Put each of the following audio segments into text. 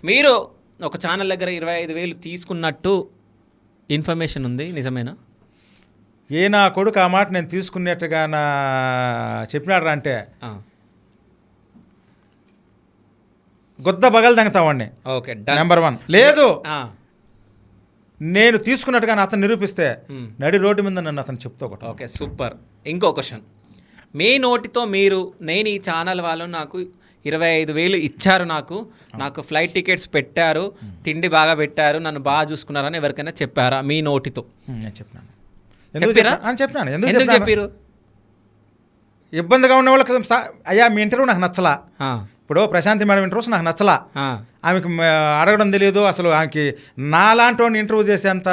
మీరు ఒక ఛానల్ దగ్గర 25,000 తీసుకున్నట్టు ఇన్ఫర్మేషన్ ఉంది, నిజమేనా? నా కొడుకు ఆ మాట నేను తీసుకున్నట్టుగా చెప్పినాడు అంటే గుద్ద బగలు తంగుతావాడిని. Okay, number 1. లేదు, నేను తీసుకున్నట్టుగా అతను నిరూపిస్తే నడి రోడ్డు మీద నన్ను అతను చెప్తా. Okay, super. ఇంకో క్వశ్చన్, మీ నోటితో మీరు, నేను ఈ ఛానల్ వాళ్ళు నాకు 25,000 ఇచ్చారు, నాకు ఫ్లైట్ టికెట్స్ పెట్టారు, తిండి బాగా పెట్టారు, నన్ను బాగా చూసుకున్నారని ఎవరికైనా చెప్పారా మీ నోటితో? నేను చెప్పినాను. చెప్పినాను. ఎందుకు చెప్పారు? ఇబ్బందిగా ఉన్న వాళ్ళకి అయ్యా మీ ఇంటర్వ్యూ నాకు నచ్చలా. ఇప్పుడు ప్రశాంతి మేడం ఇంటర్వ్యూస్ నాకు నచ్చలా. ఆమెకి అడగడం తెలియదు, అసలు ఆమెకి నాలాంటి వాడిని ఇంటర్వ్యూ చేసేంత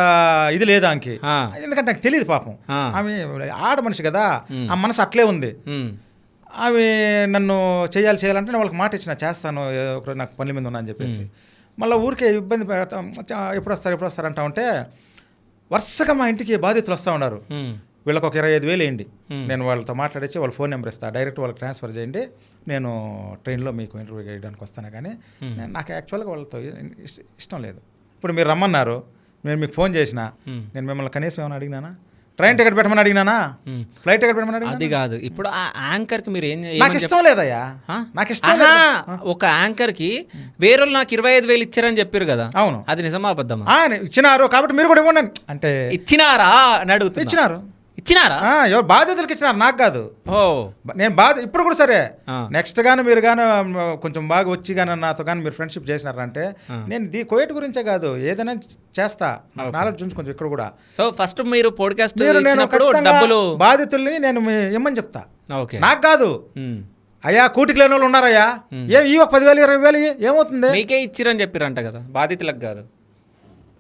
ఇది లేదు ఆమెకి. ఎందుకంటే నాకు తెలియదు పాపం. ఆమె ఆడ మనిషి కదా, ఆ మనసు అట్లే ఉంది. ఆమె నన్ను చేయాలంటే నేను వాళ్ళకి మాట ఇచ్చిన, చేస్తాను, నాకు పనుల మీద ఉన్నా అని చెప్పేసి. మళ్ళీ ఊరికే ఇబ్బంది పెడతాం, ఎప్పుడు వస్తారు అంటా ఉంటే వరుసగా మా ఇంటికి బాధితులు వస్తూ ఉన్నారు. వీళ్ళకి ఒక 25,000 వేయండి, నేను వాళ్ళతో మాట్లాడించి వాళ్ళ ఫోన్ నెంబర్ ఇస్తాను, డైరెక్ట్ వాళ్ళకి ట్రాన్స్ఫర్ చేయండి, నేను ట్రైన్లో మీకు ఇంటర్వ్యూ చేయడానికి వస్తాను. కానీ నాకు యాక్చువల్గా వాళ్ళతో ఇష్టం లేదు. ఇప్పుడు మీరు రమ్మన్నారు, నేను మీకు ఫోన్ చేసిన, నేను మిమ్మల్ని కనీసం ఏమైనా అడిగినానా? ట్రైన్ టికెట్ పెట్టమని అడిగినానా? ఫ్లైట్ టికెట్ పెట్టమని అడిగినా? అది కాదు. ఇప్పుడు ఆ యాంకర్కి మీరు నాకు ఇష్టం లేదయ్యా, నాకు ఇష్టం. ఒక యాంకర్కి వేరే నాకు 25,000 ఇచ్చారని చెప్పారు కదా, అవును, అది నిజమా అబద్ధమా? ఇచ్చినారు, కాబట్టి మీరు కూడా ఇవ్వండి అంటే. ఇచ్చినారా అని అడుగుతున్నా. ఇచ్చినారా? ఎవరు బాధ్యతలకు ఇచ్చినారు, నాకు కాదు. నేను ఇప్పుడు కూడా సరే, నెక్స్ట్ కానీ మీరు కానీ కొంచెం బాగా వచ్చి కానీ నాతో కానీ మీరు ఫ్రెండ్షిప్ చేసినారంటే నేను కోవిడ్ గురించే కాదు, ఏదైనా చేస్తా, నాలెడ్జ్ ఉంచి కొంచెం ఇక్కడ కూడా. సో ఫస్ట్ మీరు పాడ్కాస్ట్ డబ్బులు బాధితుల్ని నేను ఇమ్మని చెప్తా, నాకు కాదు. అయ్యా కూటికి లేని వాళ్ళు ఉన్నారయ్యా, ఈ 10,000 20,000 ఏమవుతుంది? మీకే ఇచ్చిరని చెప్పారంట కదా, బాధితులకు కాదు.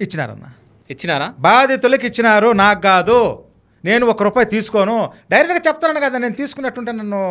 ఇచ్చినారా? బాధితులకు ఇచ్చినారు, నాకు కాదు. నేను ₹1 తీసుకోను, డైరెక్ట్గా చెప్తాను కదా, నేను తీసుకున్నట్టుంటే నన్ను